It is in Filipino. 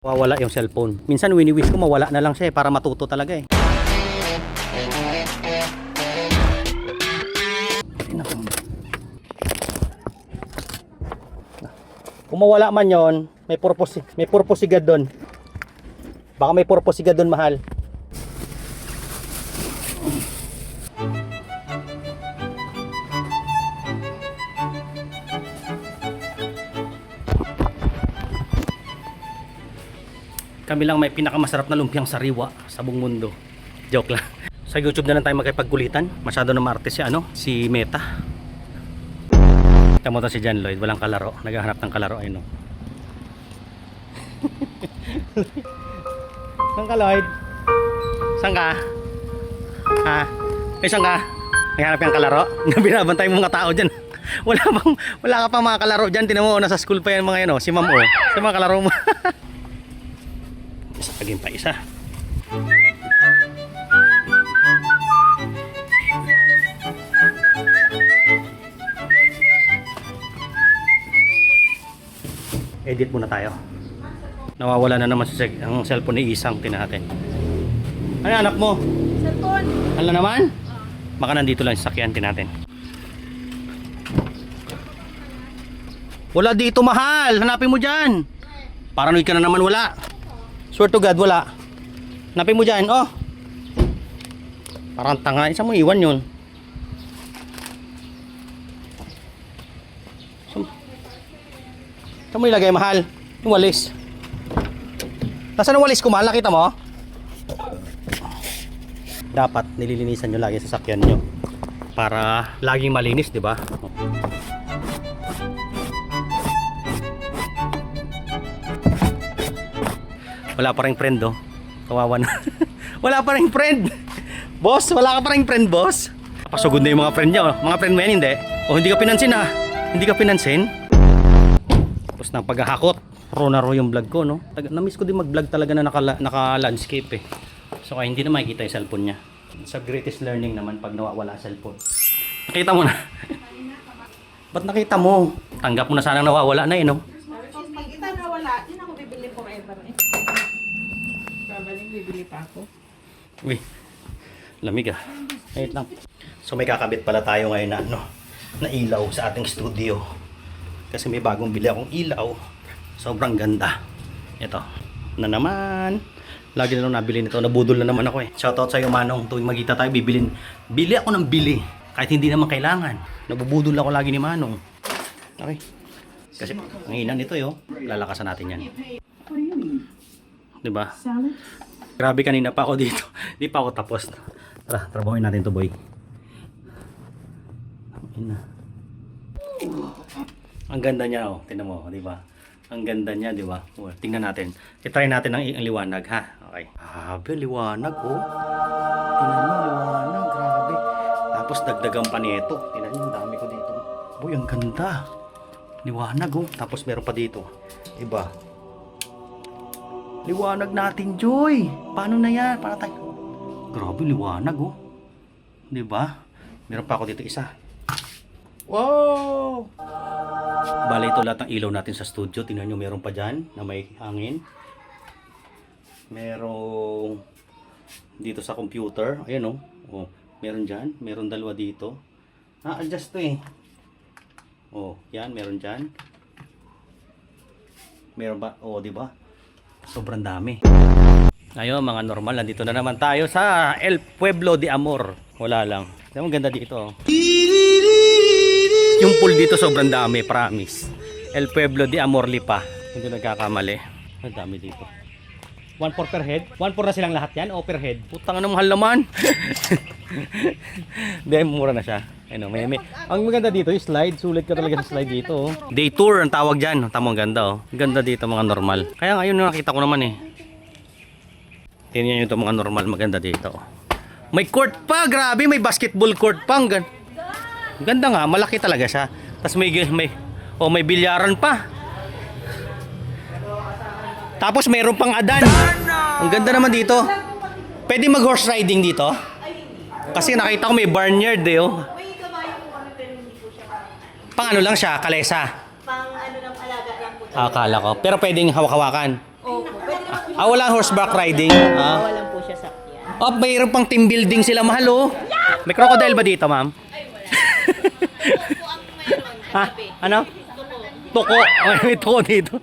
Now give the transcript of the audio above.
Wawala yung cellphone. Minsan wini-wish ko mawala na lang siya para matuto talaga eh. Kung mawala man yon, may purpose si God doon. Baka may purpose si God doon, mahal. Kami lang may pinakamasarap na lumpiang sariwa sa buong mundo. Joke lang. Sa YouTube na lang tayo magkipagkulitan. Masyado na maarte si Meta. Tamo to si John Lloyd, walang kalaro. Naghahanap ng kalaro ay no. Saan ka, Lloyd? Saan ka? Ha? Saan ka? Naghahanap ng kalaro? Binabantay mo mga tao dyan. Wala ka pa mga kalaro dyan. Tinan mo, nasa school pa yan mga yan, si Ma'am O. Sa mga kalaro mo. Isa paging pa isa. Edit muna tayo. Nawawala na naman ang cellphone ni Isang tinatin. Ano anak mo? Cellphone. Ano naman? Baka nandito lang sa sakyan tinatin. Wala dito, mahal. Hanapin mo dyan. Paranoid ka na naman, wala. Swear to God, wala. Hanapin mo dyan, oh. Parang tanga. Isa mo iwan yun. Saan mo ilagay, mahal? Yung walis. Nasaan ang walis ko, mahal? Nakita mo? Dapat nililinisan nyo lagi sa sakyan nyo para laging malinis, di ba? Wala pa rin friend, oh. Kawawa na. Wala pa rin friend. Boss, wala ka pa rin friend, boss. Pasugod na yung mga friend niya, oh. Mga friend mo yan, hindi? O hindi ka pinansin, ah. Hindi ka pinansin? Tapos ng paghahakot. Ro na ro yung vlog ko, no? Na-miss ko din mag-vlog talaga na naka-landscape, eh. So, kaya hindi na makikita yung cellphone niya. Sa greatest learning naman pag nawawala cellphone. Nakita mo na. Ba't nakita mo? Tanggap mo na sanang nawawala na, eh, no? Pag ito nawala, din ako bibili forever eh. Babaling bibili pa ako. Uy, lamig ah. Wait lang. So may kakabit pala tayo ngayon na, na ilaw sa ating studio. Kasi may bagong bili akong ilaw. Sobrang ganda. Ito. Na naman. Lagi na lang nabili nito. Nabudol na naman ako eh. Shoutout sa iyo, Manong. Tuwing magkita tayo, bili ako ng bili. Kahit hindi naman kailangan. Nabubudol ako lagi ni Manong. Okay. Kasi ang ina nito yo, lalakasan natin yan. Diba? Grabe, kanina pa ako dito. Hindi pa ako tapos. Tara, trabahoin natin to, boy. Ang ganda niya, oh. Tingnan mo, di ba? Ang ganda niya, di ba? Oh, tingnan natin. I-try natin ang liwanag, ha? Okay. Grabe, liwanag, oh. Tingnan mo, liwanag. Grabe. Tapos dagdagan pa nito. Tingnan niyo, ang dami ko dito. Boy, ang ganda. Liwanag, oh. Tapos meron pa dito. Iba. Liwanag natin, Joy. Paano na yan? Paano tayo? Grabe, liwanag, oh. Di ba? Meron pa ako dito isa. Wow! Bale, ito lahat ng ilaw natin sa studio. Tingnan nyo, meron pa dyan na may hangin. Merong dito sa computer. Ayan, oh. Oh, meron dyan. Meron dalawa dito. Adjust to eh. Oh, yan. Meron dyan. Meron ba? Oh, di ba? Sobrang dami. Ayun, mga normal. Nandito na naman tayo sa El Pueblo de Amor. Wala lang. Ang ganda dito, oh. Yung pool dito sobrang dami, promise. El Pueblo de Amor Lipa. Hindi nagkakamali. Ang dami dito. 1 for per head? 1 for na silang lahat yan o per head? Putang na mahal naman. Hindi, mura na siya. Ano, ang maganda dito, yung slide. Sulit ka talaga sa slide dito. Oh. Day tour ang tawag dyan. Tama, ang ganda. Oh. Ganda dito, mga normal. Kaya ngayon nakita ko naman eh. Tingnan nyo ito, mga normal. Maganda dito. May court pa, grabe. May basketball court pa. Ganda nga, malaki talaga siya. Tapos may bilyaran pa. Tapos mayroon pang adan. Ang ganda naman dito. Pwede mag horse riding dito? Kasi nakita ko may barnyard eh, oh. May kabayo po kami pero hindi po siya. Pang ano lang siya, kalesa. Pang ano lang, alaga lang po. Akala ko. Pero pwedeng hawak-hawakan. Opo. Pwede Wala horseback riding. Walang po siya sakyan. Mayroon pang team building sila, mahal oh. May crocodile ba dito, ma'am? Ha? Ano? Tuko. May tuko dito.